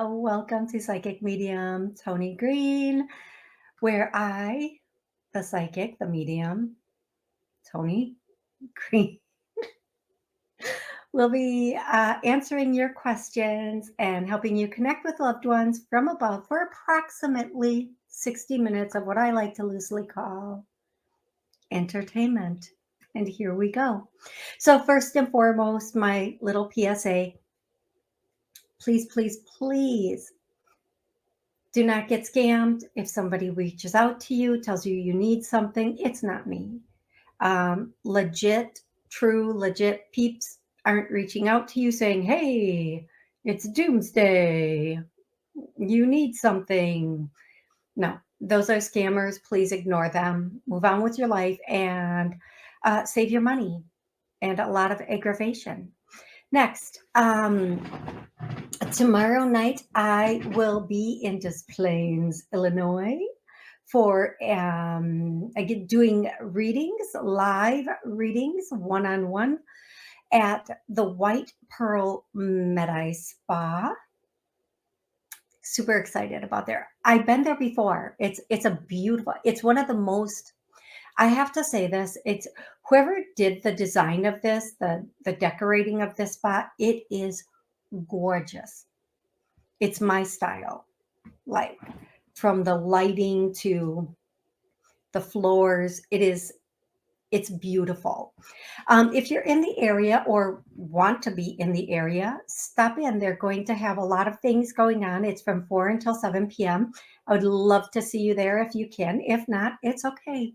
Welcome to Psychic Medium Toni Green, where I, the psychic, the medium, Toni Green, will be answering your questions and helping you connect with loved ones from above for approximately 60 minutes of what I like to loosely call entertainment. And here we go. So, first and foremost, my little PSA, please, please, please do not get scammed. If somebody reaches out to you, tells you you need something, it's not me. Legit peeps aren't reaching out to you saying, hey, it's doomsday. You need something. No, those are scammers. Please ignore them. Move on with your life and save your money and a lot of aggravation. Next, tomorrow night I will be in Des Plaines, Illinois, for doing readings, live readings, one-on-one at the White Pearl Med-Eye Spa. Super excited about there. I've been there before. It's a beautiful. It's one of the most. I have to say this. It's whoever did the design of this, the decorating of this spa. It is gorgeous. It's my style, like from the lighting to the floors. It's beautiful. If you're in the area or want to be in the area, stop in. They're going to have a lot of things going on. It's from 4 until 7 p.m. I would love to see you there if you can. If not, it's okay.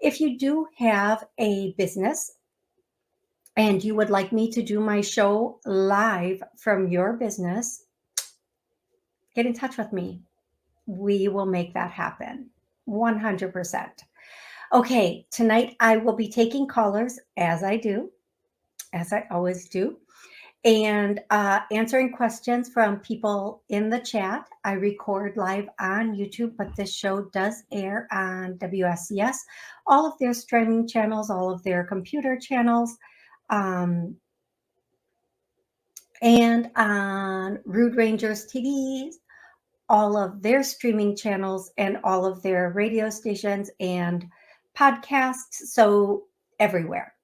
If you do have a business and you would like me to do my show live from your business, get in touch with me. We will make that happen 100%. Okay, tonight I will be taking callers as I always do, and answering questions from people in the chat. I record live on YouTube, but this show does air on WSCS, all of their streaming channels, all of their computer channels, and on Rude Rangers TV, all of their streaming channels and all of their radio stations and podcasts. So everywhere,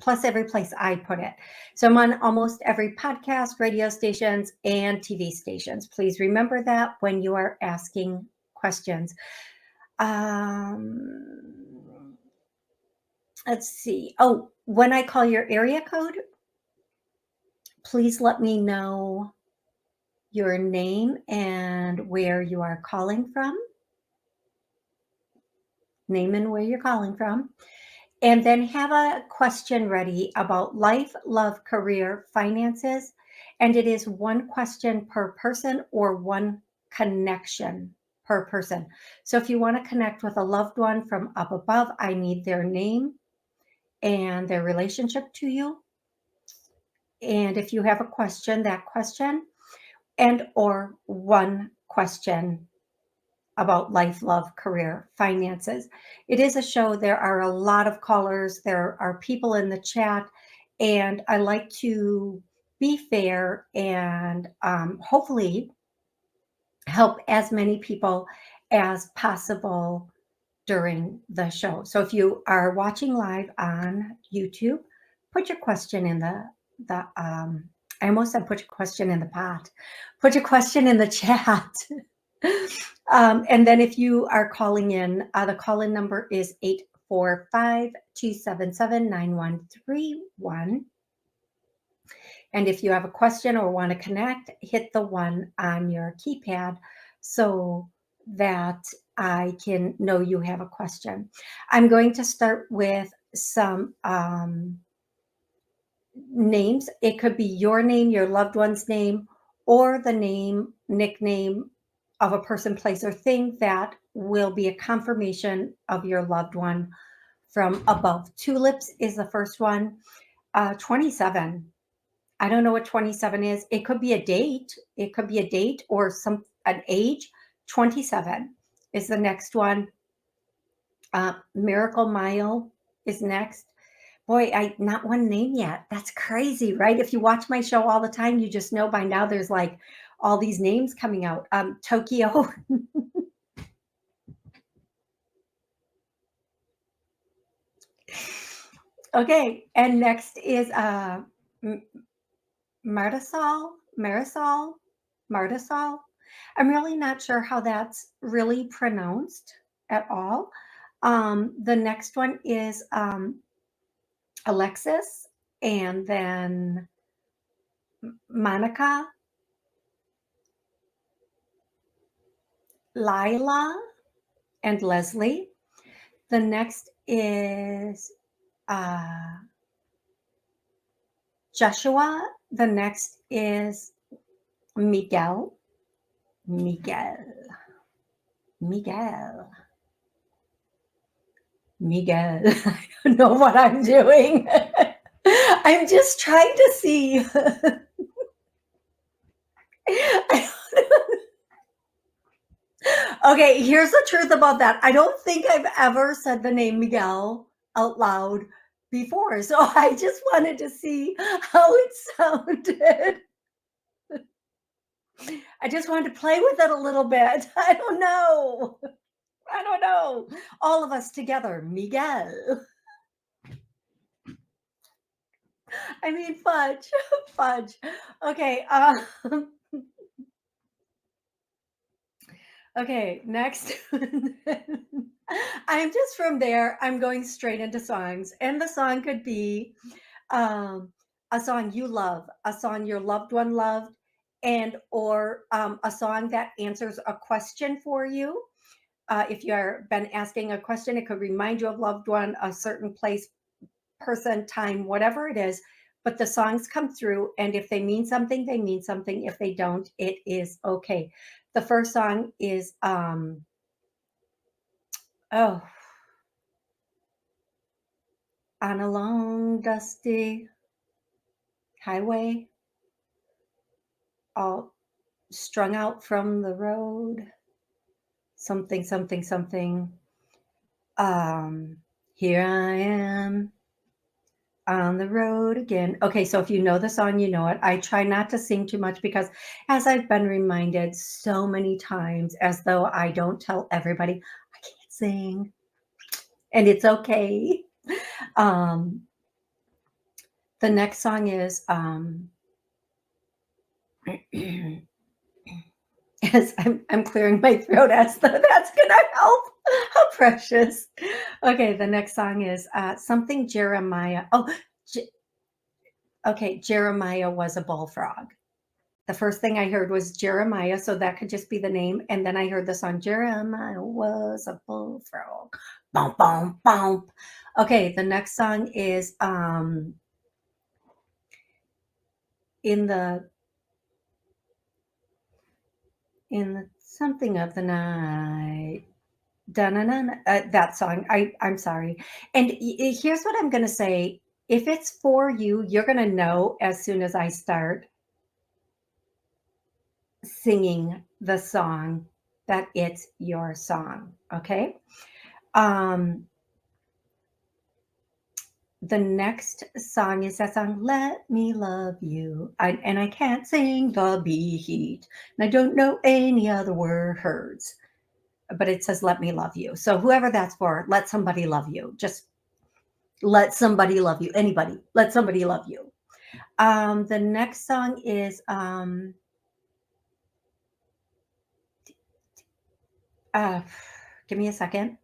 plus every place I put it. So I'm on almost every podcast, radio stations, and TV stations. Please remember that when you are asking questions. Let's see. Oh, when I call your area code, please let me know your name and where you are calling from. Name and where you're calling from. And then have a question ready about life, love, career, finances. And it is one question per person or one connection per person. So if you want to connect with a loved one from up above, I need their name and their relationship to you. And if you have a question, that question, and or one question about life, love, career, finances. It is a show. There are a lot of callers. There are people in the chat, and I like to be fair and hopefully help as many people as possible during the show. So if you are watching live on YouTube, put your question in the I almost said put your question in the pot. Put your question in the chat. And then if you are calling in, the call-in number is 845-277-9131. And if you have a question or want to connect, hit the 1 on your keypad so that I can know you have a question. I'm going to start with some names. It could be your name, your loved one's name, or the name, nickname of a person, place, or thing that will be a confirmation of your loved one from above. Tulips is the first one. 27. I don't know what 27 is. It could be a date. It could be a date or an age. 27 is the next one. Miracle Mile is next. Boy, not one name yet. That's crazy, right? If you watch my show all the time, you just know by now there's like all these names coming out. Tokyo. Okay, and next is M- Marisol, Martisol. I'm really not sure how that's really pronounced at all. The next one is Alexis, and then Monica, Lila, and Leslie. The next is uh, Joshua. The next is Miguel. Miguel. Miguel. Miguel. I don't know what I'm doing. I'm just trying to see. Okay, here's the truth about that. I don't think I've ever said the name Miguel out loud before. So I just wanted to see how it sounded. I just wanted to play with it a little bit. I don't know. I don't know. All of us together, Miguel. I mean, fudge, fudge. Okay. Okay. Next. I'm just from there. I'm going straight into songs, and the song could be um, a song you love, a song your loved one loved, and or a song that answers a question for you. If you've been asking a question, it could remind you of loved one, a certain place, person, time, whatever it is. But the songs come through, and if they mean something, they mean something. If they don't, it is okay. The first song is oh, on a long dusty highway, all strung out from the road. Something, something, something. Um, Here I am on the road again. Okay, so if you know the song, you know it. I try not to sing too much because, as I've been reminded so many times, as though I don't tell everybody, I can't sing, and it's okay. Um, the next song is as I'm clearing my throat, as though that's gonna help. How precious. Okay, the next song is something Jeremiah. Oh, okay, Jeremiah was a bullfrog. The first thing I heard was Jeremiah, so that could just be the name. And then I heard the song Jeremiah was a bullfrog. Bump, bump, bump. Okay, the next song is in the something of the night. Dun-dun-dun, that song. I'm sorry. And here's what I'm gonna say. If it's for you, you're gonna know as soon as I start singing the song that it's your song. Okay. Um, the next song is that song, Let Me Love You. And I can't sing the beat. And I don't know any other words, but it says, Let Me Love You. So whoever that's for, let somebody love you. Just let somebody love you. Anybody, let somebody love you. The next song is, uh, give me a second.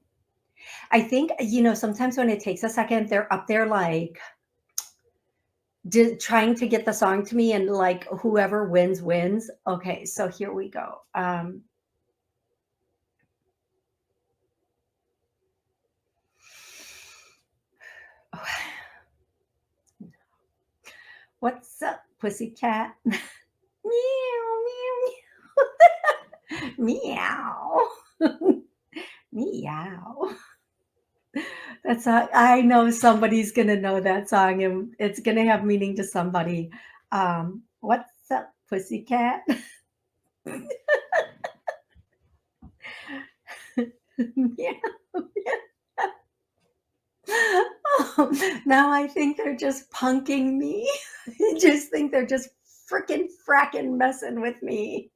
I think, sometimes when it takes a second, they're up there like trying to get the song to me, and like whoever wins wins. Okay, so here we go. What's up, pussycat? Meow, meow, meow. Meow. Meow. That's I know somebody's gonna know that song, and it's gonna have meaning to somebody. What's up, pussycat? Yeah. Oh, now I think they're just punking me. I just think they're just freaking fracking messing with me.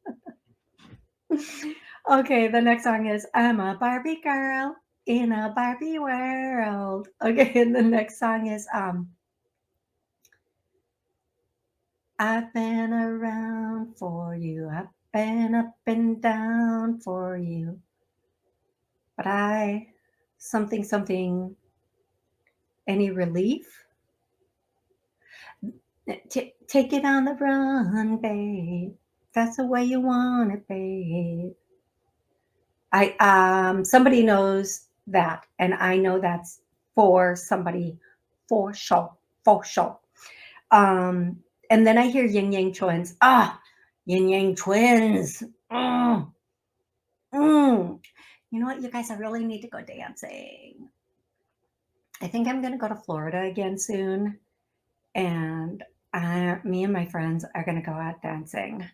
Okay, the next song is I'm a Barbie girl in a Barbie world. Okay, and the next song is I've been around for you. I've been up and down for you. But something, any relief? Take it on the run, babe. That's the way you want it, babe. Somebody knows that, and I know that's for somebody for sure, for sure. And then I hear Yin Yang Twins. Yin Yang Twins. Mm, mm. You know what, you guys, I really need to go dancing. I think I'm going to go to Florida again soon. And me and my friends are going to go out dancing.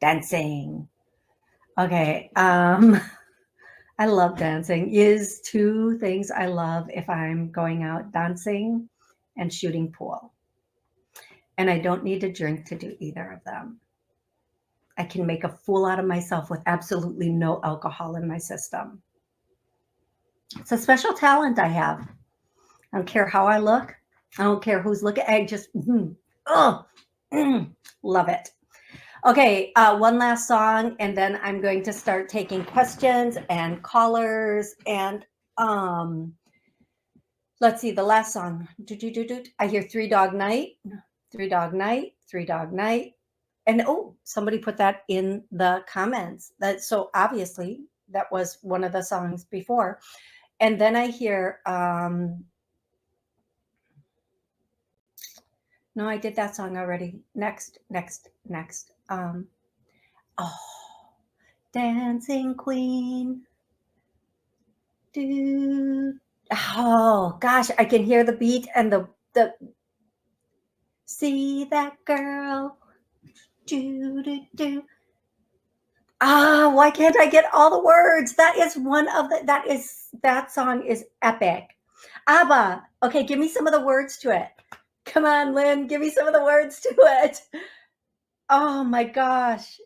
Dancing. Okay. I love dancing. Is two things I love if I'm going out: dancing and shooting pool. And I don't need a drink to do either of them. I can make a fool out of myself with absolutely no alcohol in my system. It's a special talent I have. I don't care how I look. I don't care who's looking. I just love it. Okay, one last song, and then I'm going to start taking questions and callers. And let's see, the last song. I hear Three Dog Night, Three Dog Night, Three Dog Night. And somebody put that in the comments. So obviously that was one of the songs before. And then I hear no, I did that song already. Next. Dancing Queen. Dude. Oh gosh, I can hear the beat and the see that girl. Do. Why can't I get all the words? That song is epic. ABBA. Okay, give me some of the words to it. Come on, Lynn, give me some of the words to it. Oh my gosh.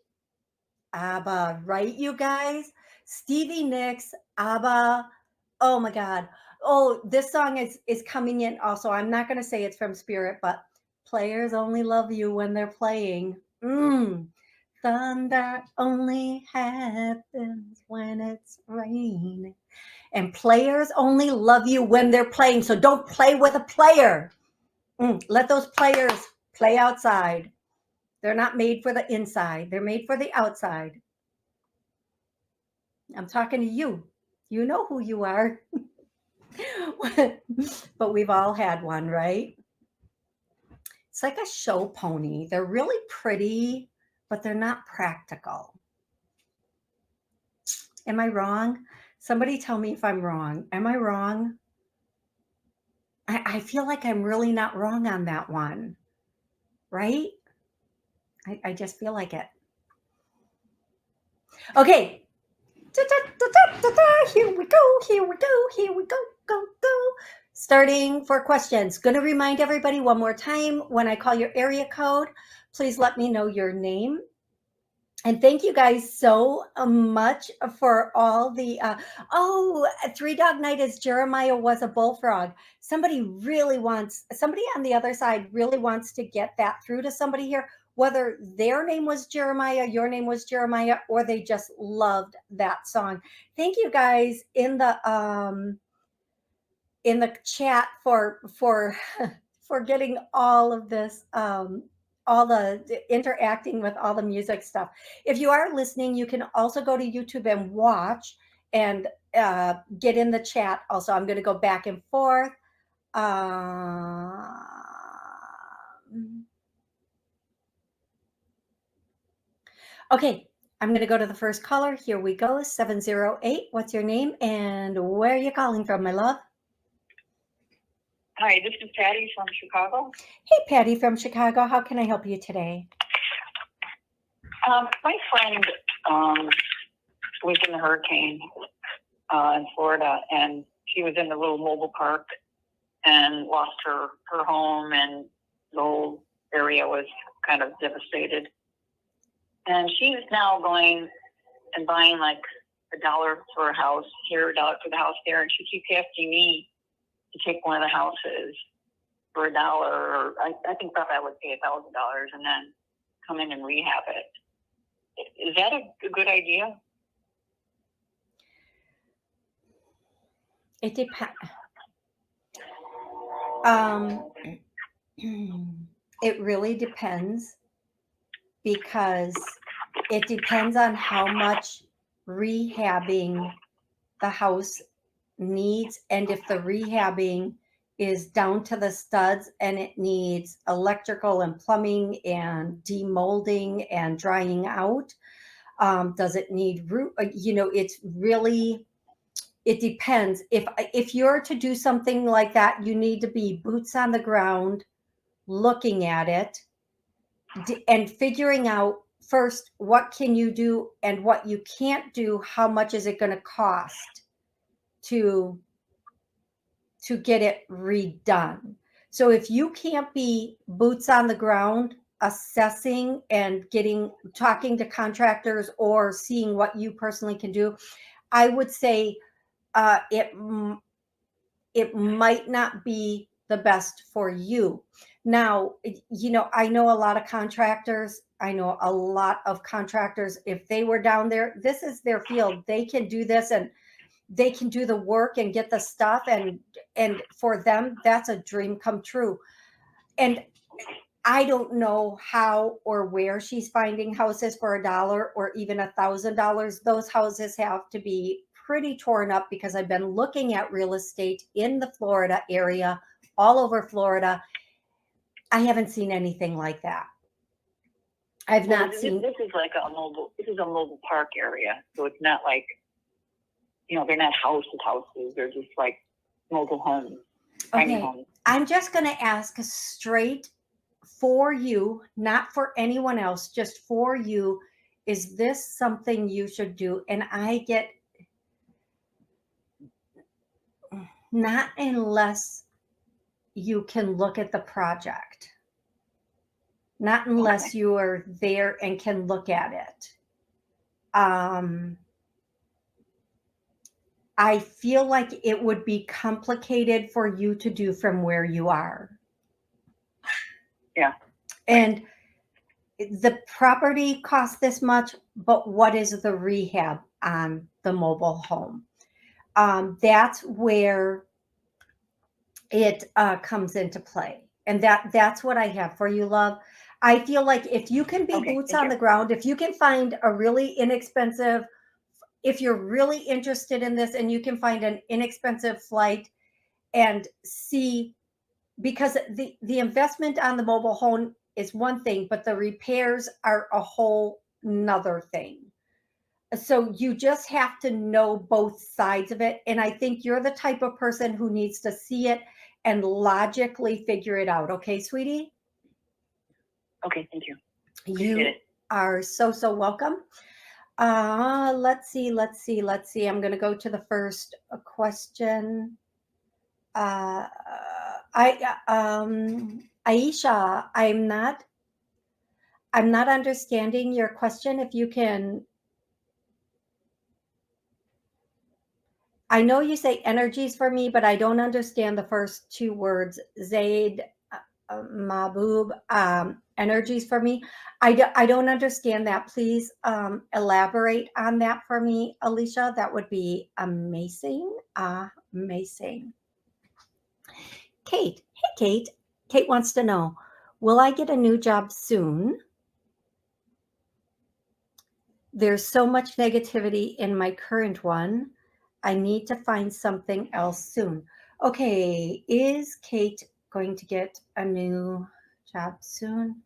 ABBA, right, you guys? Stevie Nicks, ABBA. Oh my God. Oh, this song is coming in also. I'm not going to say it's from Spirit, but players only love you when they're playing. Thunder only happens when it's raining. And players only love you when they're playing. So don't play with a player. Let those players play outside. They're not made for the inside. They're made for the outside. I'm talking to you. You know who you are. But we've all had one, right? It's like a show pony. They're really pretty, but they're not practical. Am I wrong? Somebody tell me if I'm wrong. Am I wrong? I feel like I'm really not wrong on that one, right? I just feel like it. Okay. Here we go. Go. Starting for questions. Going to remind everybody one more time, when I call your area code, please let me know your name. And thank you guys so much for all the, Three Dog Night is Jeremiah was a bullfrog. Somebody on the other side really wants to get that through to somebody here, whether their name was Jeremiah, your name was Jeremiah, or they just loved that song. Thank you guys in the chat for getting all of this, all the interacting with all the music stuff. If you are listening, you can also go to YouTube and watch and get in the chat. Also, I'm going to go back and forth. Okay, I'm going to go to the first caller. Here we go. 708. What's your name and where are you calling from, my love? Hi, this is Patty from Chicago. Hey, Patty from Chicago. How can I help you today? My friend was in the hurricane in Florida, and she was in the little mobile park. and lost her home, and the whole area was kind of devastated. And she's now going and buying like $1 for a house here, $1 for the house there, and she keeps asking me to take one of the houses for $1, or I think probably I would pay $1,000 and then come in and rehab it. Is that a good idea? It depends. It really depends, because it depends on how much rehabbing the house needs, and if the rehabbing is down to the studs and it needs electrical and plumbing and demolding and drying out. Does it need root? It's really, it depends. If you're to do something like that, you need to be boots on the ground, looking at it, and figuring out first what can you do and what you can't do. How much is it going to cost to get it redone? So if you can't be boots on the ground, assessing and talking to contractors or seeing what you personally can do, I would say it might not be the best for you. Now, I know a lot of contractors. If they were down there, this is their field. They can do this, and they can do the work and get the stuff, and for them, that's a dream come true. And I don't know how or where she's finding houses for $1 or even $1,000. Those houses have to be pretty torn up, because I've been looking at real estate in the Florida area, all over Florida. I haven't seen anything like that. I've not seen. This is like a mobile park area, so it's not like, they're not houses. They're just like mobile homes. Tiny homes. I'm just going to ask straight for you, not for anyone else, just for you. Is this something you should do? And I get, not unless you can look at the project, not unless you are there and can look at it. I feel like it would be complicated for you to do from where you are. Yeah. And the property costs this much, but what is the rehab on the mobile home? That's where it comes into play. And that's what I have for you, love. I feel like if you can be boots on the ground, if you can find a really inexpensive, if you're really interested in this and you can find an inexpensive flight and see, because the investment on the mobile home is one thing, but the repairs are a whole nother thing. So you just have to know both sides of it. And I think you're the type of person who needs to see it and logically figure it out. Okay, sweetie? Okay, thank you. You are so welcome. Let's see. I'm going to go to the first question. Aisha, I'm not understanding your question. If you can, I know you say energies for me, but I don't understand the first two words. Zaid, Mahbub, energies for me. I don't understand that. Please elaborate on that for me, Alicia. That would be amazing. Amazing. Kate. Hey, Kate. Kate wants to know, will I get a new job soon? There's so much negativity in my current one. I need to find something else soon. Okay, is Kate going to get a new job soon?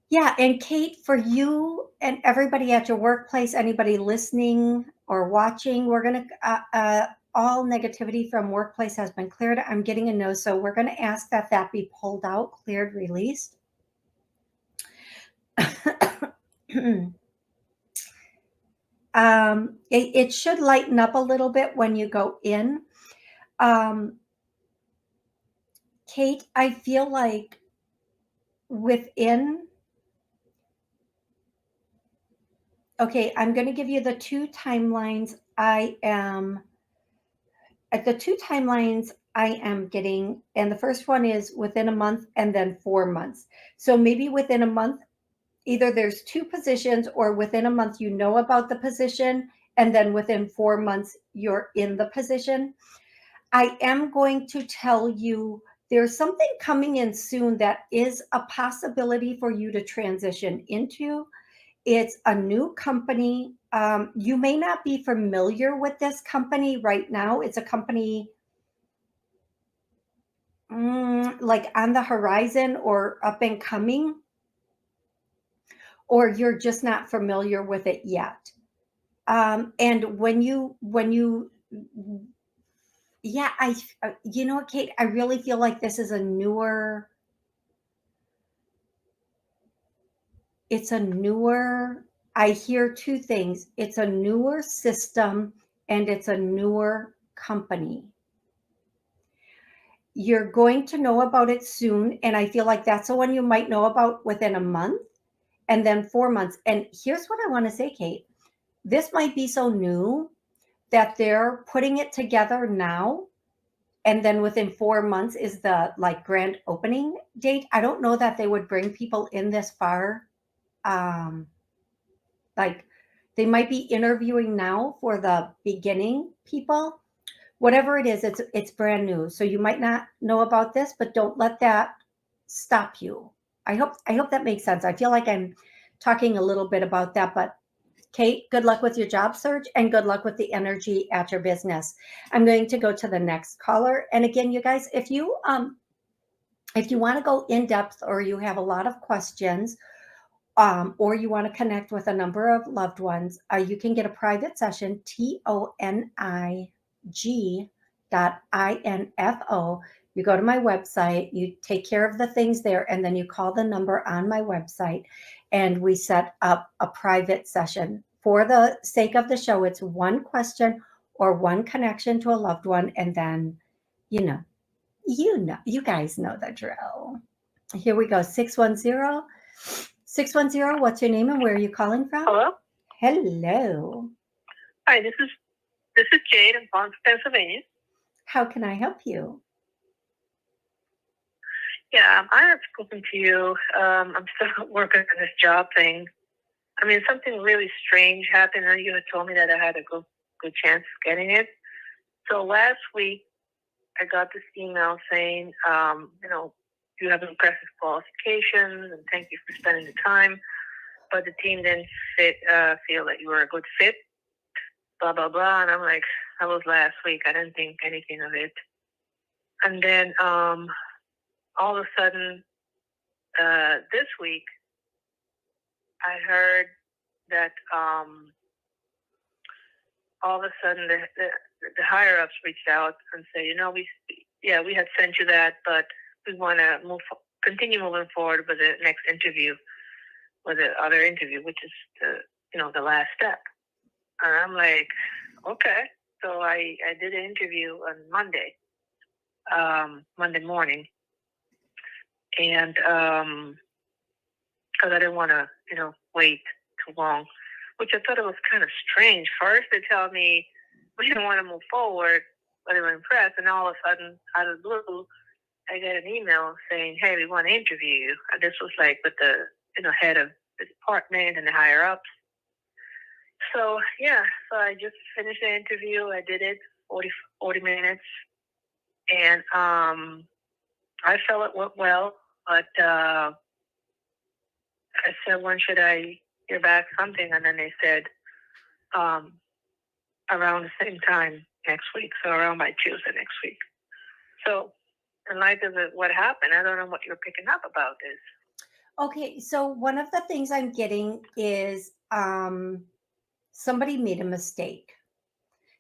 Yeah, and Kate, for you and everybody at your workplace, anybody listening or watching, we're going to, all negativity from workplace has been cleared. I'm getting a no, so we're going to ask that be pulled out, cleared, released. It should lighten up a little bit when you go in. Kate, I feel like within, okay, I'm going to give you the two timelines I am getting, and the first one is within a month and then 4 months. So maybe within a month, either there's two positions, or within a month you know about the position, and then within 4 months you're in the position. I am going to tell you there's something coming in soon that is a possibility for you to transition into. It's a new company. You may not be familiar with this company right now. It's a company like on the horizon or up and coming, or you're just not familiar with it yet. And yeah, you know what, Kate, I really feel like this is it's a newer, I hear two things. It's a newer system and it's a newer company. You're going to know about it soon. And I feel like that's the one you might know about within a month and then 4 months. And here's what I want to say, Kate. This might be so new that they're putting it together now. And then within 4 months is the like grand opening date. I don't know that they would bring people in this far. Like they might be interviewing now for the beginning people. Whatever it is, it's brand new. So you might not know about this, but don't let that stop you. I hope that makes sense. I feel like I'm talking a little bit about that, but Kate, good luck with your job search and good luck with the energy at your business. I'm going to go to the next caller. And again, you guys, if you want to go in depth or you have a lot of questions, or you want to connect with a number of loved ones, you can get a private session, TONIG.info. You go to my website, you take care of the things there, and then you call the number on my website, and we set up a private session. For the sake of the show, it's one question or one connection to a loved one, and then, you guys know the drill. Here we go, 610, what's your name and where are you calling from? Hello. Hello. Hi, this is Jade in Ponce, Pennsylvania. How can I help you? Yeah, I have spoken to you. I'm still working on this job thing. I mean, something really strange happened, and you had told me that I had a good chance of getting it. So last week, I got this email saying, you have impressive qualifications, and thank you for spending the time, but the team didn't feel that you were a good fit, blah, blah, blah. And I'm like, that was last week. I didn't think anything of it. And then all of a sudden, this week, I heard that all of a sudden the higher ups reached out and say, we had sent you that, but we want to continue moving forward with the next interview, with the other interview, which is the last step. And I'm like, okay. So I did an interview on Monday morning, and because I didn't want to, wait too long, which I thought it was kind of strange. First, they tell me we didn't want to move forward, but they were impressed, and all of a sudden, out of the blue, I get an email saying, "Hey, we want to interview you." And this was like with the head of the department and the higher ups. So I just finished the interview. I did it 40 minutes, and I felt it went well, but I said, when should I hear back something? And then they said around the same time next week, so around by Tuesday next week. So in light of what happened, I don't know what you're picking up about this. Okay, so one of the things I'm getting is somebody made a mistake.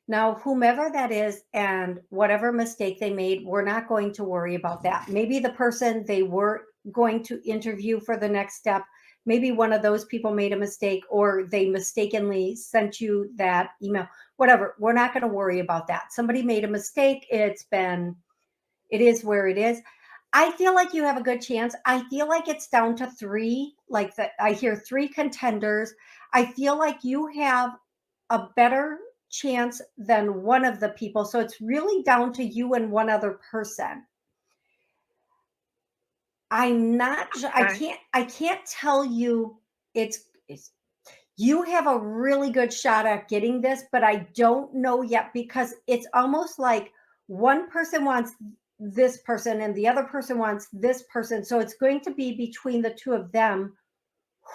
Now, whomever that is and whatever mistake they made, we're not going to worry about that. Maybe the person they were going to interview for the next step, maybe one of those people made a mistake, or they mistakenly sent you that email. Whatever, we're not going to worry about that. Somebody made a mistake. It is where it is. I feel like you have a good chance. I feel like it's down to three. Like that, I hear three contenders. I feel like you have a better chance than one of the people. So it's really down to you and one other person. I'm not sure. Okay. I can't tell you it's you have a really good shot at getting this, but I don't know yet because it's almost like one person wants this person and the other person wants this person. So it's going to be between the two of them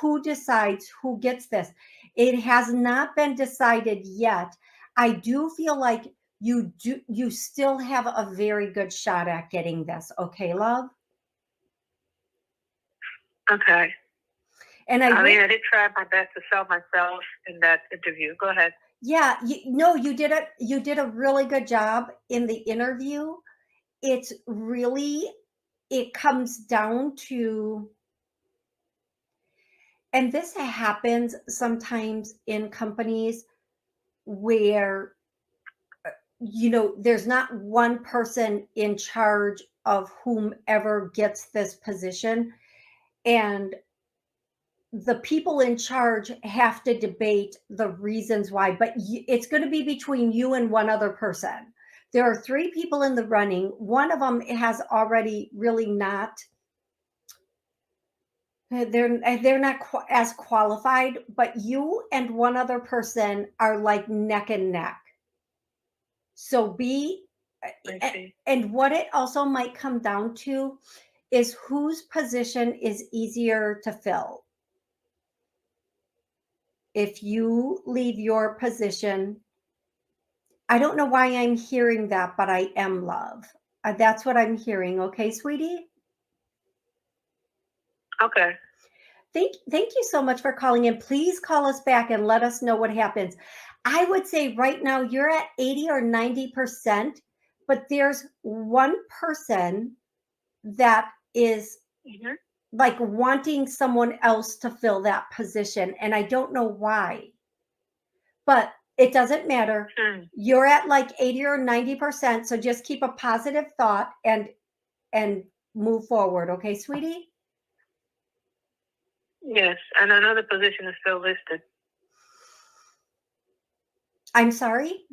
who decides who gets this. It has not been decided yet. I do feel like you still have a very good shot at getting this. Okay, love? Okay. And I I would mean, I did try my best to sell myself in that interview. Go ahead. yeah, no, you did a really good job in the interview. It's really it comes down to and this happens sometimes in companies where there's not one person in charge of whomever gets this position and the people in charge have to debate the reasons why, but it's going to be between you and one other person. There are three people in the running. One of them has already really not they're not as qualified, but you and one other person are like neck and neck. So be I see. and what it also might come down to is whose position is easier to fill. If you leave your position, I don't know why I'm hearing that, but I am, love. That's what I'm hearing. Okay, sweetie? Okay. Thank you so much for calling in. Please call us back and let us know what happens. I would say right now you're at 80 or 90%, but there's one person that is Hmm. like wanting someone else to fill that position. And I don't know why, but it doesn't matter. Hmm. You're at like 80 or 90%. So just keep a positive thought and move forward. Okay, sweetie? Yes, and another position is still listed. I'm sorry.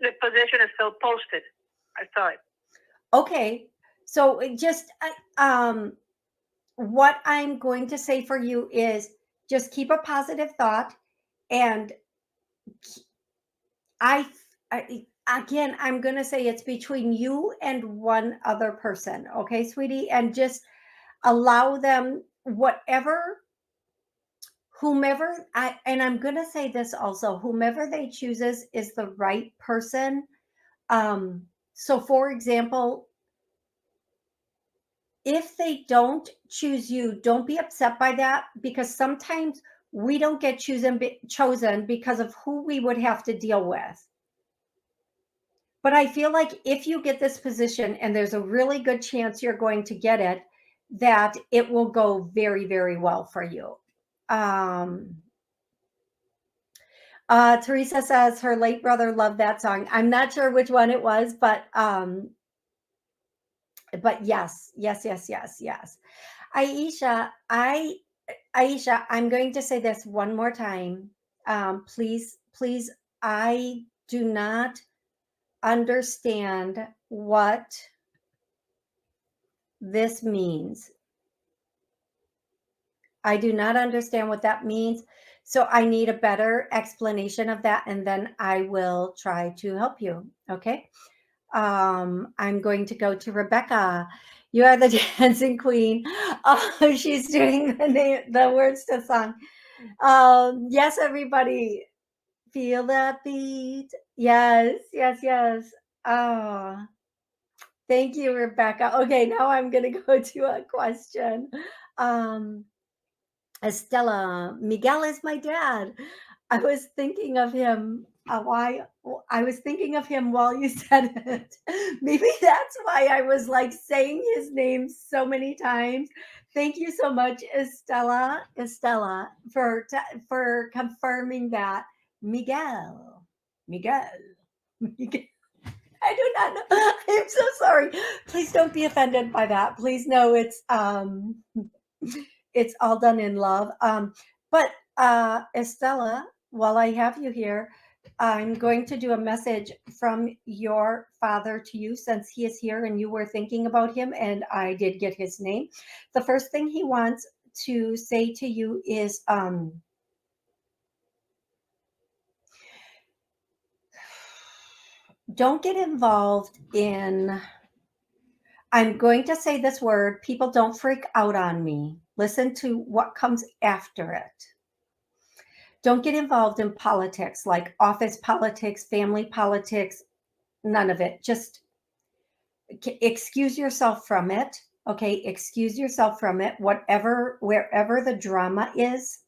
The position is still posted. I saw it. Okay. So just what I'm going to say for you is just keep a positive thought and I, again, I'm going to say it's between you and one other person. Okay, sweetie? And just allow them whomever and I'm going to say this also, whomever they chooses is the right person. So for example, if they don't choose you, don't be upset by that because sometimes we don't get chosen because of who we would have to deal with. But I feel like if you get this position and there's a really good chance you're going to get it, that it will go very, very well for you. Um, Teresa says her late brother loved that song. I'm not sure which one it was, but yes, yes, yes, yes, yes. Aisha, I'm going to say this one more time. Please, please, I do not understand what this means. I do not understand what that means. So I need a better explanation of that, and then I will try to help you. Okay. I'm going to go to Rebecca. You are the dancing queen. Oh, she's doing the words to the song. Yes, everybody, feel that beat. Yes, yes, yes. Oh, thank you, Rebecca. Okay, now I'm gonna go to a question. Um, Estella, Miguel is my dad. I was thinking of him. Why I was thinking of him while you said it. Maybe that's why I was like saying his name so many times. Thank you so much, Estella, for confirming that. Miguel, Miguel, Miguel. I do not know. I'm so sorry. Please don't be offended by that. Please know it's all done in love. But Estella, while I have you here, I'm going to do a message from your father to you since he is here and you were thinking about him and I did get his name. The first thing he wants to say to you is don't get involved in, I'm going to say this word, people don't freak out on me. Listen to what comes after it. Don't get involved in politics, like office politics, family politics, none of it. Just excuse yourself from it. Okay, excuse yourself from it. Whatever, wherever the drama is,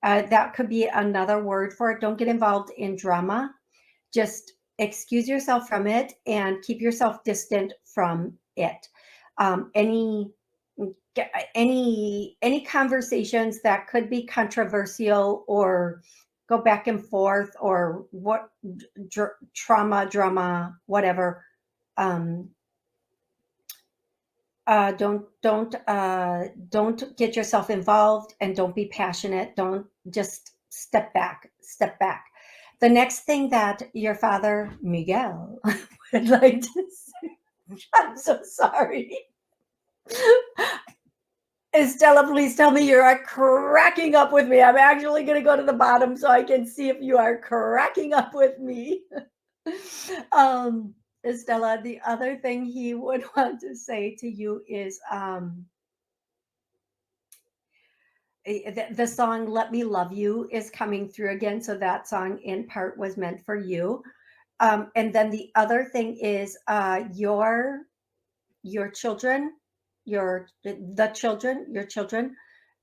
that could be another word for it. Don't get involved in drama. Just excuse yourself from it and keep yourself distant from it. Any conversations that could be controversial or go back and forth or what drama, whatever. Don't get yourself involved and don't be passionate. Don't, just step back, step back. The next thing that your father, Miguel, would like to say, I'm so sorry. Estella, please tell me you are cracking up with me. I'm actually going to go to the bottom so I can see if you are cracking up with me. Estella, the other thing he would want to say to you is the song Let Me Love You is coming through again. So that song in part was meant for you. And then the other thing is your children, the children, your children,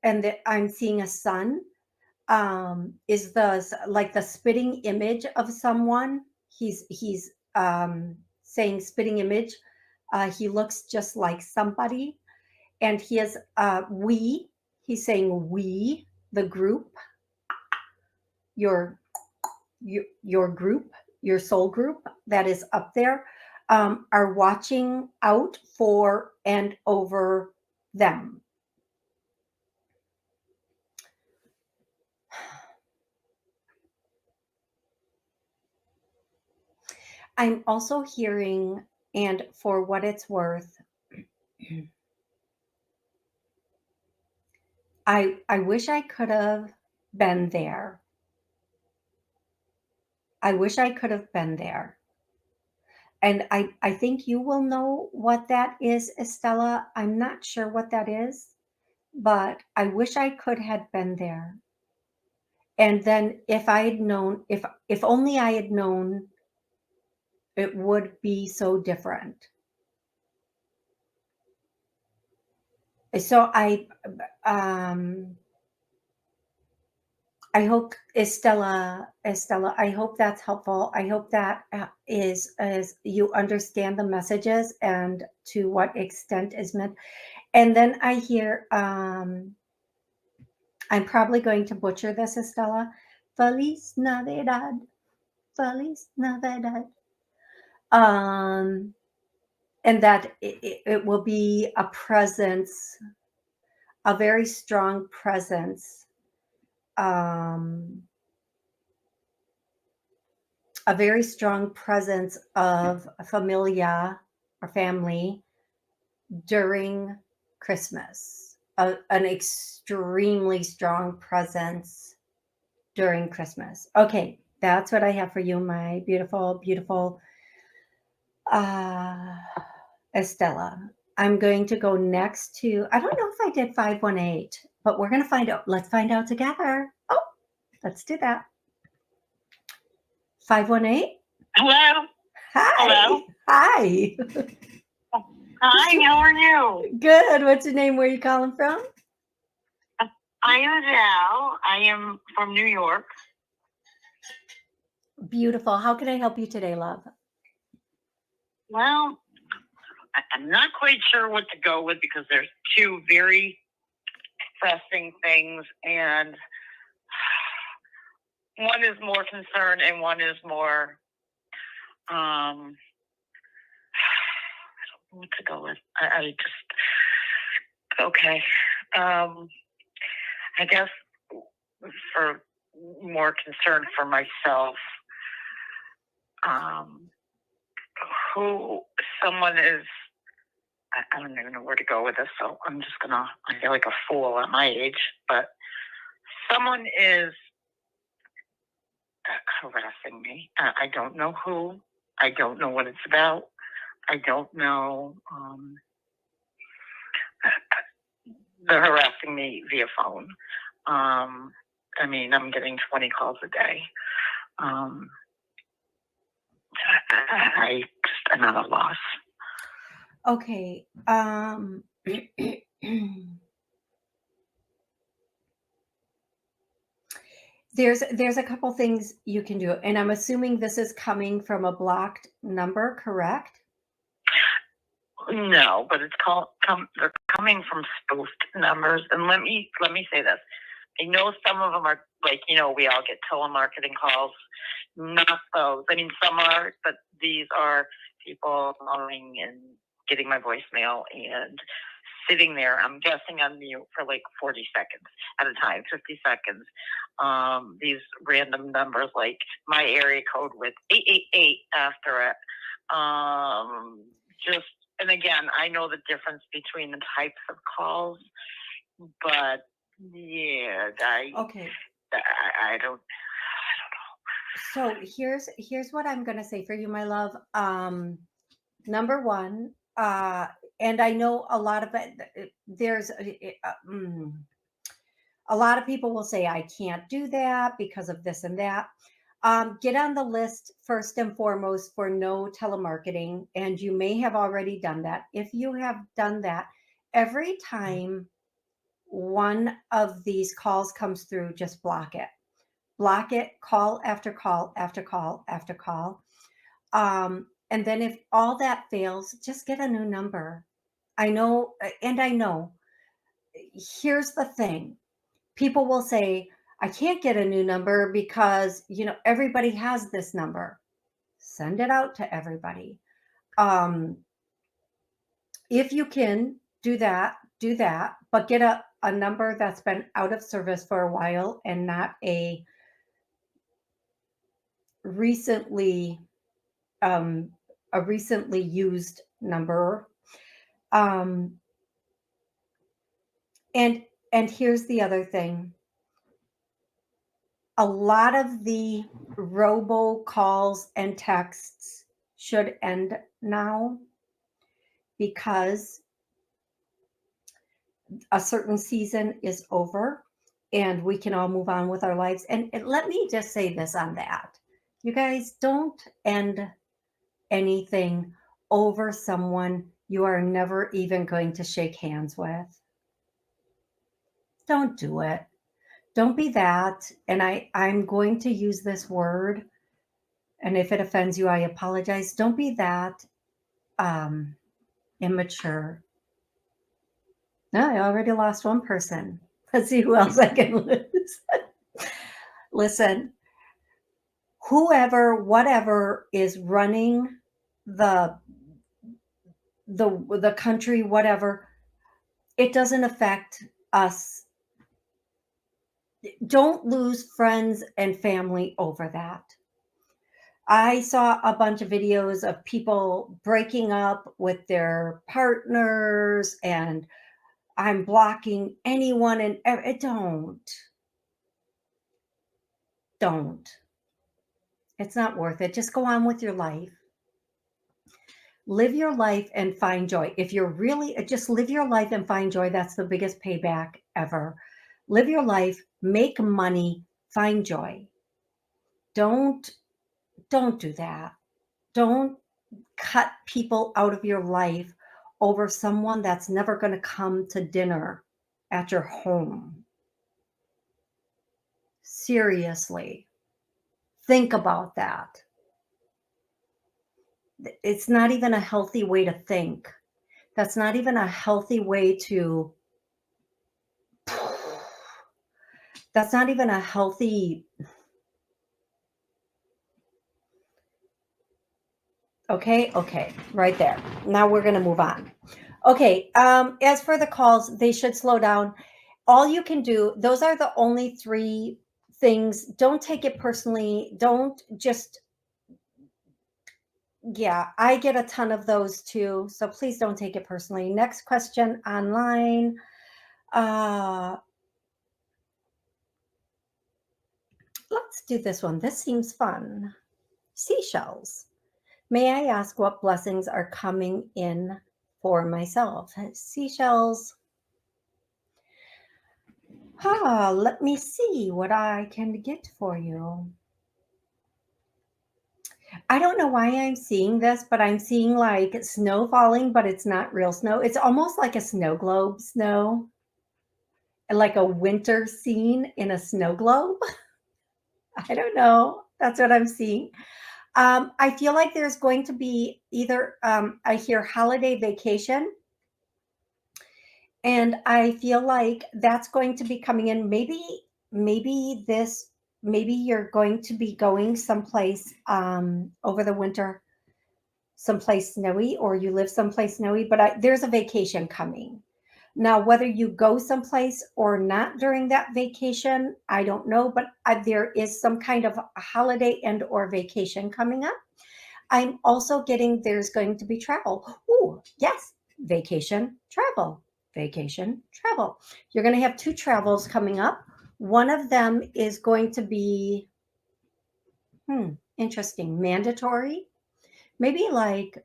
and I'm seeing a son is like the spitting image of someone. He's saying spitting image. He looks just like somebody, and he is we. He's saying we, the group, your group, your soul group that is up there, are watching out for and over them. I'm also hearing, and for what it's worth, I wish I could have been there. I wish I could have been there. And I think you will know what that is, Estella. I'm not sure what that is, but I wish I could have been there. And then if I had known, if only I had known, it would be so different. So I hope Estella, I hope that's helpful. I hope that is you understand the messages and to what extent is meant. And then I hear, I'm probably going to butcher this, Estella. Feliz Navidad, Feliz Navidad. And that it will be a presence, a very strong presence, a very strong presence of familia or family during Christmas, an extremely strong presence during Christmas. Okay, that's what I have for you, my beautiful, beautiful Estella. I'm going to go next to, I don't know if I did 518, but we're going to find out. Let's find out together. Oh, let's do that. 518? Hello. Hi. Hello. Hi. Hi, how are you? Good. What's your name? Where are you calling from? I am Adele. I am from New York. Beautiful. How can I help you today, love? Well, I'm not quite sure what to go with because there's two very pressing things, and one is more concern and one is more what to go with. I just, okay. I guess for more concern for myself, who someone is, I don't even know where to go with this, so I'm just gonna, I feel like a fool at my age, but someone is harassing me. I don't know who. I don't know what it's about. I don't know. They're harassing me via phone. I mean, I'm getting 20 calls a day. I just, I'm at a loss. Okay. There's a couple things you can do, and I'm assuming this is coming from a blocked number, correct? No, but it's they're coming from spoofed numbers. And let me say this. I know some of them are like, we all get telemarketing calls. Not those. I mean, some are, but these are people calling and getting my voicemail and sitting there. I'm guessing on mute for like 40 seconds at a time, 50 seconds. These random numbers like my area code with 888 after it. And again, I know the difference between the types of calls, but yeah, Okay. I don't. So here's what I'm gonna say for you, my love. Number one, and I know a lot of it. There's a lot of people will say I can't do that because of this and that. Get on the list first and foremost for no telemarketing, and you may have already done that. If you have done that, every time one of these calls comes through, just block it. Block it, call after call after call after call. And then if all that fails, just get a new number. I know, and I know. Here's the thing. People will say, I can't get a new number because, everybody has this number. Send it out to everybody. If you can do that, but get a number that's been out of service for a while and not a recently used number. And here's the other thing. A lot of the robocalls and texts should end now because a certain season is over and we can all move on with our lives. And let me just say this on that. You guys, don't end anything over someone you are never even going to shake hands with. Don't do it. Don't be that. And I'm going to use this word. And if it offends you, I apologize. Don't be that immature. No, I already lost one person. Let's see who else I can lose. Listen, whoever, whatever is running the country, whatever, it doesn't affect us. Don't lose friends and family over that. I saw a bunch of videos of people breaking up with their partners, and I'm blocking anyone, and don't. It's not worth it. Just go on with your life. Live your life and find joy. If you're really, just live your life and find joy. That's the biggest payback ever. Live your life, make money, find joy. Don't do that. Don't cut people out of your life over someone that's never going to come to dinner at your home. Seriously. Think about that. It's not even a healthy way to think. That's not even a healthy way to, that's not even a healthy, Okay, right there. Now we're going to move on. Okay, as for the calls, they should slow down. All you can do, those are the only three things. Don't take it personally. Don't just, yeah, I get a ton of those too. So please don't take it personally. Next question online. Let's do this one. This seems fun. Seashells. May I ask what blessings are coming in for myself? Seashells. Let me see what I can get for you. I don't know why I'm seeing this, but I'm seeing like snow falling, but it's not real snow. It's almost like a snow globe snow, like a winter scene in a snow globe. I don't know. That's what I'm seeing. I feel like there's going to be either, I hear holiday vacation, and I feel like that's going to be coming in. Maybe you're going to be going someplace over the winter, someplace snowy, or you live someplace snowy, but there's a vacation coming. Now, whether you go someplace or not during that vacation, I don't know, but there is some kind of a holiday and or vacation coming up. I'm also getting there's going to be travel. Oh, yes, vacation, travel, vacation, travel. You're going to have two travels coming up. One of them is going to be, interesting, mandatory. Maybe like,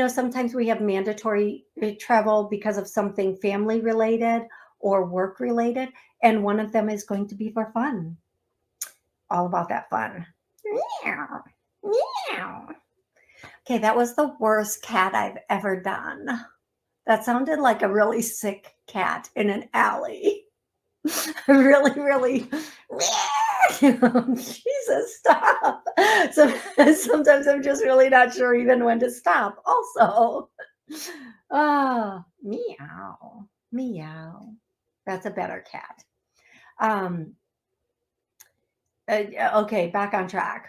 sometimes we have mandatory travel because of something family related or work related. And one of them is going to be for fun. All about that fun. Meow, meow. Okay, that was the worst cat I've ever done. That sounded like a really sick cat in an alley. Really, really. Jesus, stop. So sometimes I'm just really not sure even when to stop. Also, meow, meow. That's a better cat. Okay, back on track.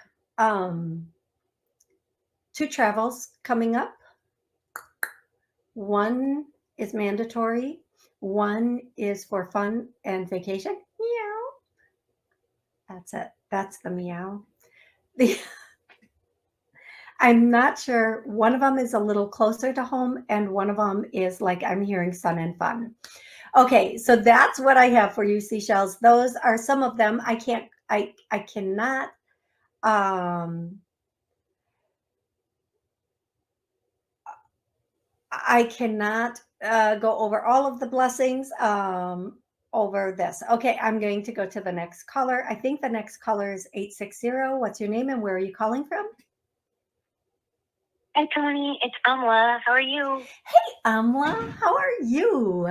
Two travels coming up. One is mandatory. One is for fun and vacation. Meow. That's it. That's the meow. I'm not sure. One of them is a little closer to home, and one of them is like I'm hearing sun and fun. Okay, so that's what I have for you, seashells. Those are some of them. I cannot go over all of the blessings over this. Okay, I'm going to go to the next caller. I think the next caller is 860. What's your name and where are you calling from? Hi, Toni. It's Amla. How are you? Hey, Amla. How are you?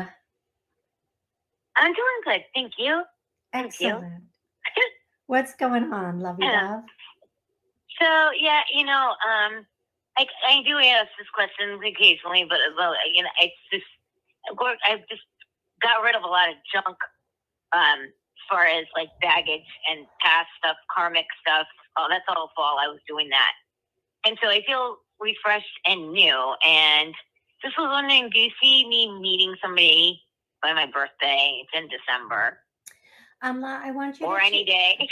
I'm doing good. Thank you. Excellent. Thank you. What's going on, lovey love? So, yeah, I do ask this question occasionally, but it's just, I've just got rid of a lot of junk as far as like baggage and past stuff, karmic stuff. Oh, that's all fall. I was doing that. And so I feel refreshed and new. And just was wondering, do you see me meeting somebody by my birthday? It's in December. Amla, I want you or to any day.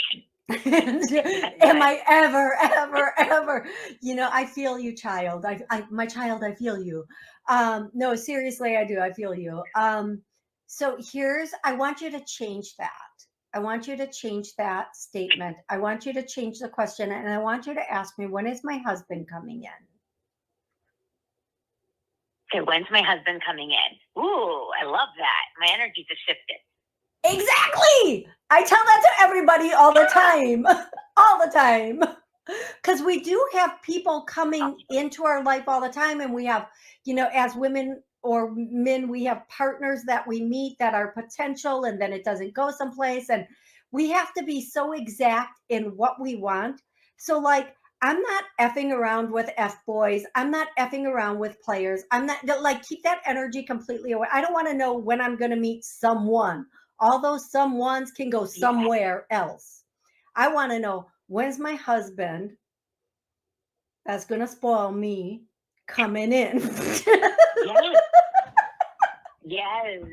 Am I ever? I feel you, child. My child, I feel you. No, seriously, I do. I feel you. So I want you to change that. I want you to change that statement. I want you to change the question, and I want you to ask me, when is my husband coming in? Okay, when's my husband coming in? Ooh, I love that. My energy just shifted. Exactly. I tell that to everybody all the time. All the time. Because we do have people coming into our life all the time, and we have, as women or men, we have partners that we meet that are potential, and then it doesn't go someplace, and we have to be so exact in what we want. So like, I'm not effing around with F boys. I'm not effing around with players. I'm not like, keep that energy completely away. I don't want to know when I'm going to meet someone. All those someones can go somewhere else. I want to know, when's my husband? that's gonna spoil me coming in. Yes. Yes.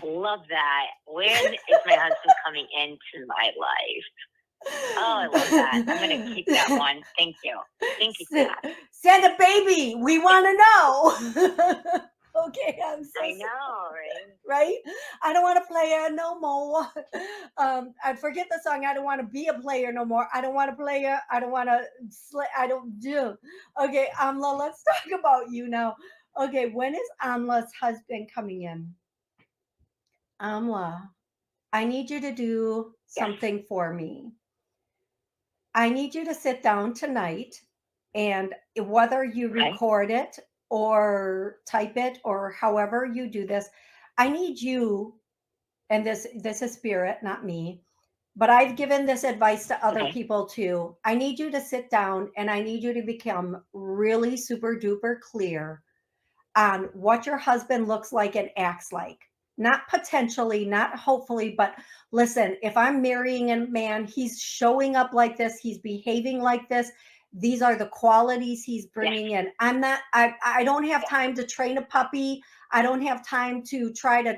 Love that. When is my husband coming into my life? Oh, I love that. I'm going to keep that one. Thank you. Thank you for that. Send a baby. We want to know. Okay, I'm so I know, right? right? I don't want to play it no more. I forget the song. I don't want to be a player no more. I don't want to play it. I don't want to. I don't do. Okay, Amla, let's talk about you now. Okay, when is Amla's husband coming in? Amla, I need you to do Yes. something for me. I need you to sit down tonight, and whether you Okay. record it or type it or however you do this, I need you, and this is spirit, not me, but I've given this advice to other Okay. people too. I need you to sit down and I need you to become really super duper clear on what your husband looks like and acts like. Not potentially, not hopefully, but listen, if I'm marrying a man, he's showing up like this, he's behaving like this. These are the qualities he's bringing in. I don't have time to train a puppy. I don't have time to try to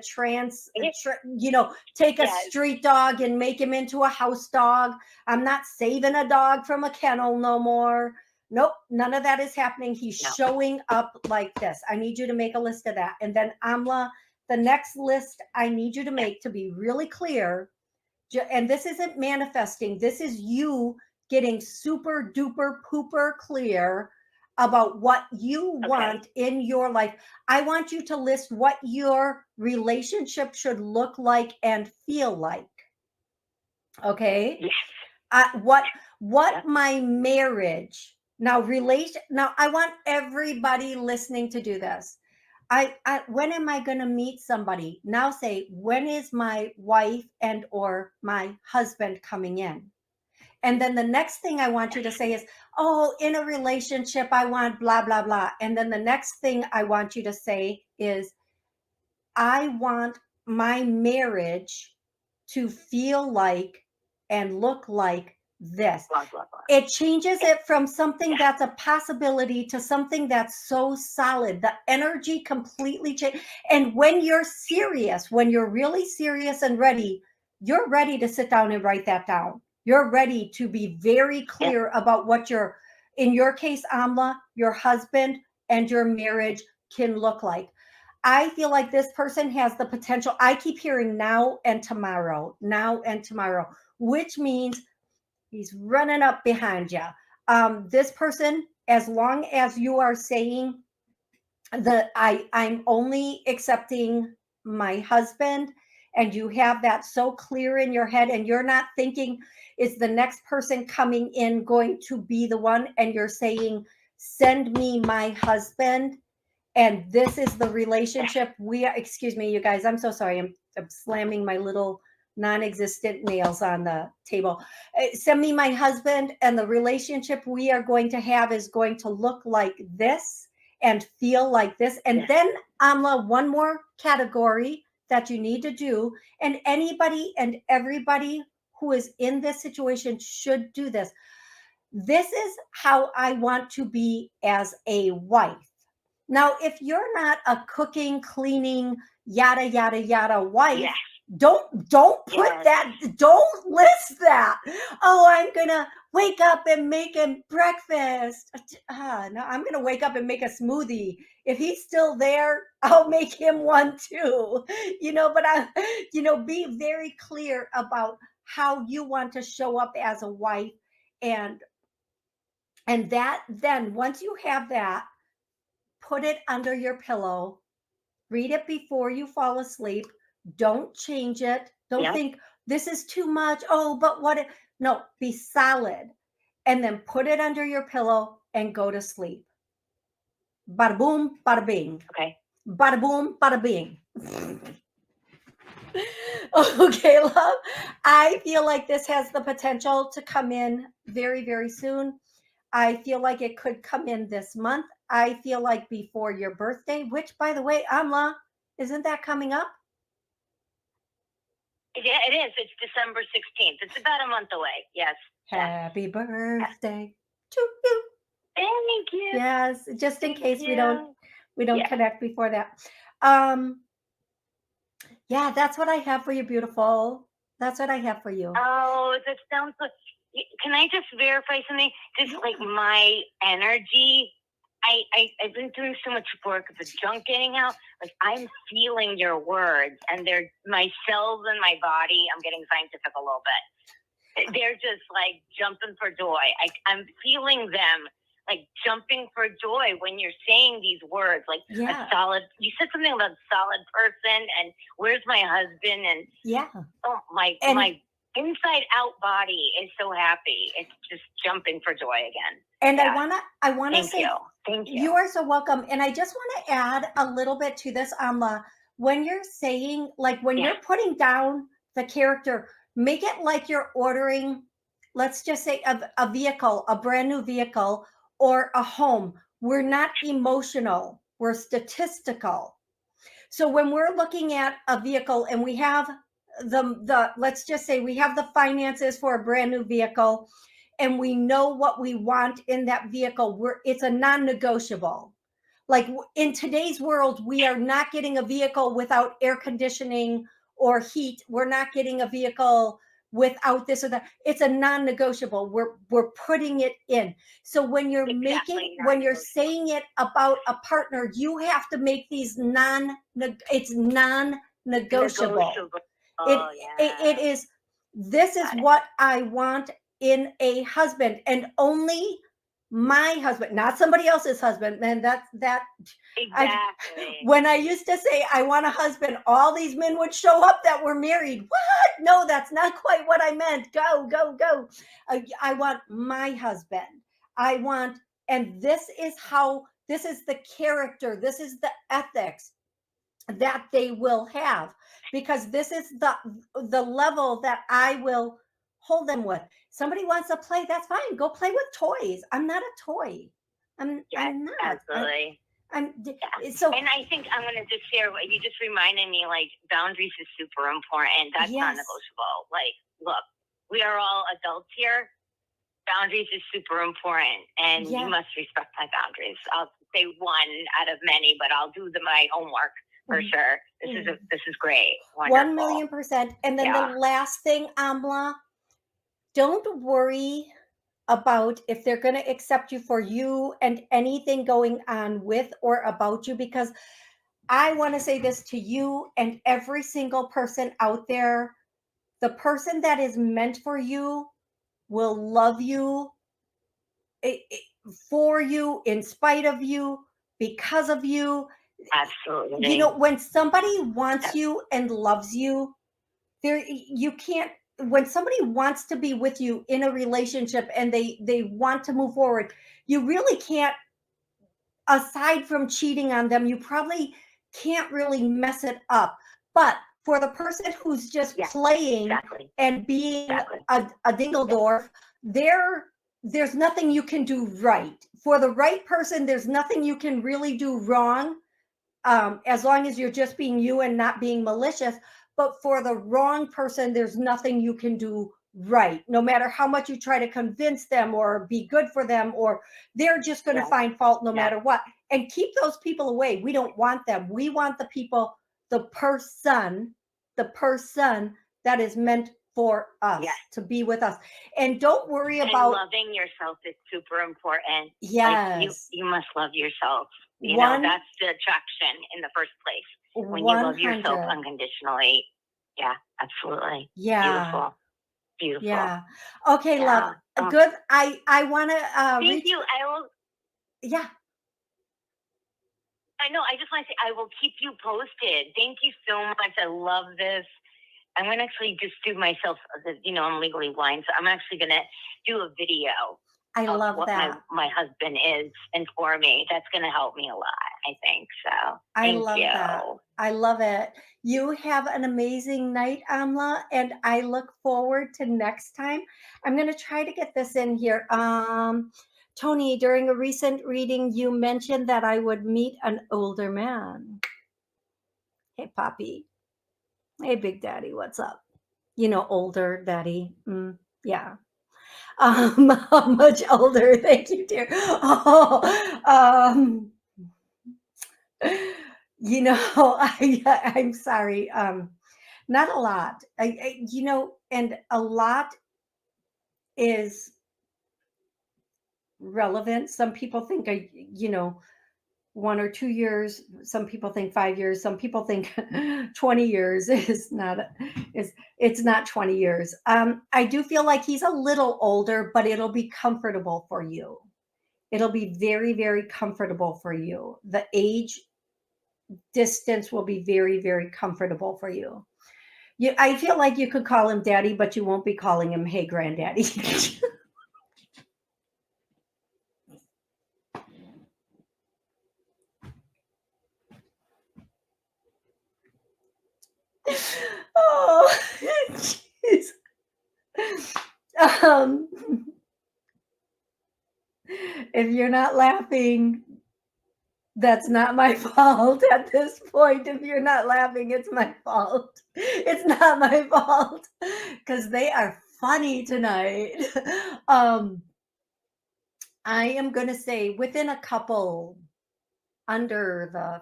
take a Yes. street dog and make him into a house dog. I'm not saving a dog from a kennel no more. Nope, none of that is happening. He's No. showing up like this. I need you to make a list of that. And then Amla, the next list I need you to make, to be really clear, and this isn't manifesting, this is you getting super duper pooper clear about what you want in your life. I want you to list what your relationship should look like and feel like. Okay? Yes. What Yeah. my marriage now I want everybody listening to do this. I when am I going to meet somebody? Now say, when is my wife and or my husband coming in? And then the next thing I want you to say is, oh, in a relationship, I want blah, blah, blah. And then the next thing I want you to say is, I want my marriage to feel like and look like this. Blah, blah, blah. It changes it from something that's a possibility to something that's so solid. The energy completely changes. And when you're serious, when you're really serious and ready, you're ready to sit down and write that down. You're ready to be very clear about what in your case, Amla, your husband and your marriage can look like. I feel like this person has the potential. I keep hearing now and tomorrow, which means he's running up behind you. This person, as long as you are saying that I'm only accepting my husband, and you have that so clear in your head, and you're not thinking, is the next person coming in going to be the one? And you're saying, send me my husband. And this is the relationship excuse me, you guys, I'm so sorry. I'm slamming my little non-existent nails on the table. Send me my husband, and the relationship we are going to have is going to look like this and feel like this. And then Amla, one more category that you need to do, and anybody and everybody who is in this situation should do this. This is how I want to be as a wife. Now, if you're not a cooking, cleaning, yada, yada, yada wife, don't put that, don't list that. Oh, I'm going to wake up and make him breakfast. No, I'm going to wake up and make a smoothie. If he's still there, I'll make him one too. But be very clear about how you want to show up as a wife. And that, then once you have that, put it under your pillow, read it before you fall asleep. Don't change it. Don't think this is too much. Oh, but what? No, be solid. And then put it under your pillow and go to sleep. Bada boom, bada bing. Okay. Bada boom, bada bing. Okay, love. I feel like this has the potential to come in very, very soon. I feel like it could come in this month. I feel like before your birthday, which, by the way, Amla, isn't that coming up? Yeah, it is. It's December 16th. It's about a month away. Yes. Happy birthday to you. Thank you. Yes, just in Thank case we you. don't Yeah. connect before that. Um, yeah, that's what I have for you, beautiful. That's what I have for you. Oh, that sounds good. Can I just verify something? Just Yeah. like my energy, I've been doing so much work of the junk getting out. Like I'm feeling your words, and they're my cells in my body. I'm getting scientific a little bit. They're just like jumping for joy. I'm feeling them like jumping for joy when you're saying these words, like Yeah. a solid. You said something about solid person, and where's my husband, and Yeah. oh my And my inside out body is so happy. It's just jumping for joy again. and Yeah. I wanna Thank say you. Thank you. you are so welcome. And I just want to add a little bit to this, Amla. When you're saying, like, when Yeah. you're putting down the character, make it like you're ordering, let's just say, a vehicle, a brand new vehicle, or a home. We're not emotional, we're statistical. So when we're looking at a vehicle and we have the let's just say we have the finances for a brand new vehicle and we know what we want in that vehicle, it's a non-negotiable. Like in today's world, we are not getting a vehicle without air conditioning or heat. We're not getting a vehicle without this or that. It's a non-negotiable. We're putting it in. So when you're when you're saying it about a partner, you have to make these it's non-negotiable. Oh, yeah. It is, this is what I want in a husband, and only my husband, not somebody else's husband. And Exactly. when I used to say I want a husband, all these men would show up that were married. What? No, that's not quite what I meant. Go, go, go. I want my husband. I want, and this is the character, this is the ethics that they will have, because this is the level that I will hold them with. Somebody wants to play, that's fine. Go play with toys. I'm not a toy. I'm not. Absolutely. So, and I think I'm going to just share what you just reminded me, like boundaries is super important. That's not yes. negotiable. Like, look, we are all adults here. Boundaries is super important, and you must respect my boundaries. I'll say one out of many, but I'll do my homework for sure. This is great. Wonderful. 1,000,000%. And then the last thing, Amla, don't worry about if they're going to accept you for you and anything going on with or about you, because I want to say this to you and every single person out there. The person that is meant for you will love you for you, in spite of you, because of you. Absolutely. You know, when somebody wants you and loves you, you can't, when somebody wants to be with you in a relationship and they want to move forward, you really can't, aside from cheating on them, you probably can't really mess it up. But for the person who's just playing and being a dingledorf, there's nothing you can do right. For the right person, there's nothing you can really do wrong, as long as you're just being you and not being malicious. But for the wrong person, there's nothing you can do right. No matter how much you try to convince them or be good for them, or they're just going to find fault no matter what. And keep those people away. We don't want them. We want the people, the person that is meant for us, to be with us. And don't worry about loving yourself is super important. Yes. Like you must love yourself. You know, that's the attraction in the first place. When 100. You love yourself unconditionally. Yeah, absolutely. Yeah. Beautiful. Beautiful. Yeah. Okay, love. Good. I want to thank you. I will. Yeah. I know. I just want to say I will keep you posted. Thank you so much. I love this. I'm going to actually just do myself, you know, I'm legally blind, so I'm actually going to do a video. I love what that. My husband is and for me. That's going to help me a lot, I think. So I love that. I love it. You have an amazing night, Amla, and I look forward to next time. I'm going to try to get this in here. Toni, during a recent reading, you mentioned that I would meet an older man. Hey, Poppy. Hey, Big Daddy, what's up? You know, older daddy. Yeah. How much older? Thank you, dear. Oh, you know, I'm sorry. Not a lot. And a lot is relevant. Some people think 1 or 2 years. Some people think 5 years. Some people think 20 years is it's not 20 years. I do feel like he's a little older, but it'll be comfortable for you. It'll be very, very comfortable for you. The age distance will be very, very comfortable for you. I feel like you could call him daddy, but you won't be calling him, hey, granddaddy. Oh, jeez. Um, if you're not laughing, that's not my fault at this point. If you're not laughing, it's my fault. It's not my fault because they are funny tonight. Um, I am going to say within a couple under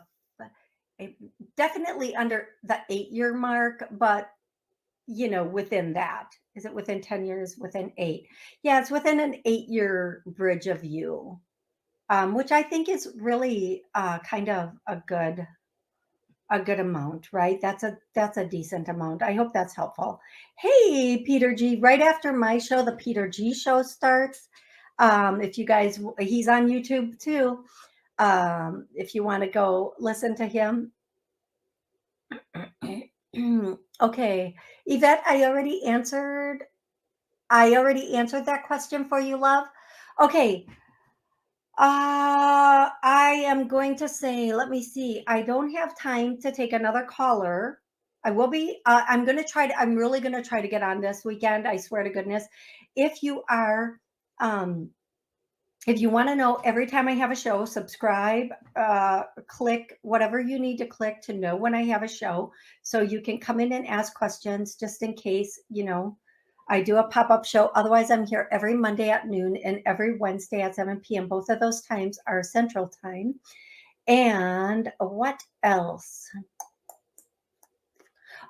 definitely under the 8-year mark, but within that. Is it within 10 years? Within 8? Yeah, it's within an 8-year bridge of you, which I think is really kind of a good amount, right? That's a decent amount. I hope that's helpful. Hey, Peter G. Right after my show, the Peter G show starts. If you guys, he's on YouTube too. If you want to go listen to him. Okay, Yvette, I already answered that question for you, love. Okay. I am going to say, let me see. I don't have time to take another caller. I will be, I'm really going to try to get on this weekend. I swear to goodness. If you are, if you want to know every time I have a show, subscribe, click whatever you need to click to know when I have a show. So you can come in and ask questions just in case, I do a pop-up show. Otherwise, I'm here every Monday at noon and every Wednesday at 7 p.m. Both of those times are Central Time. And what else?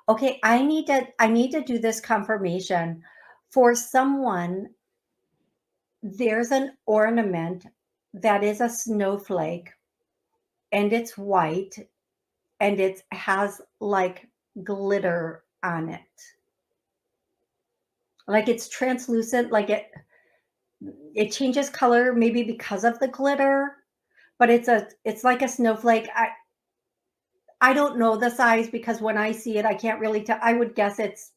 Okay, I need to do this confirmation. For someone, there's an ornament that is a snowflake and it's white and it has like glitter on it. Like it's translucent, like it changes color maybe because of the glitter, but it's like a snowflake. I don't know the size because when I see it, I can't really tell. I would guess it's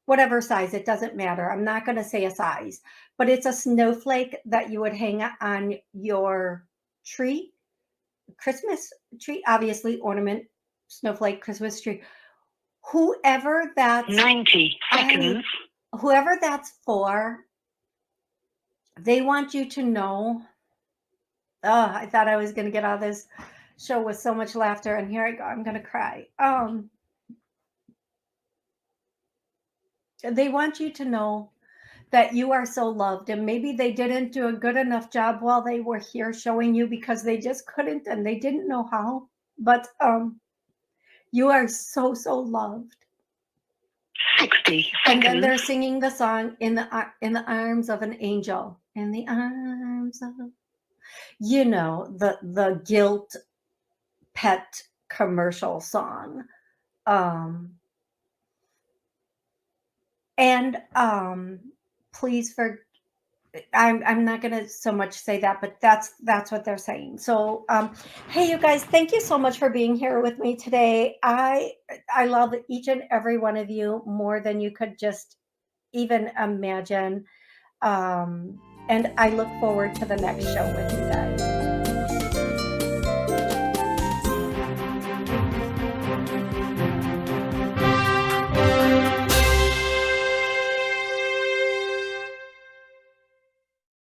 whatever size, it doesn't matter. I'm not going to say a size, but it's a snowflake that you would hang on your tree, Christmas tree, obviously ornament, snowflake, Christmas tree. Whoever that's 90 seconds. Whoever that's for, they want you to know. Oh, I thought I was going to get out of this show with so much laughter, and here I go. I'm going to cry. They want you to know that you are so loved, and maybe they didn't do a good enough job while they were here showing you because they just couldn't and they didn't know how. But you are so loved. 60 seconds. And then they're singing the song in the arms of an angel. In the arms of, the guilt pet commercial song. And please I'm not gonna so much say that, but that's what they're saying. So hey, you guys, thank you so much for being here with me today. I love each and every one of you more than you could just even imagine. And I look forward to the next show with you guys.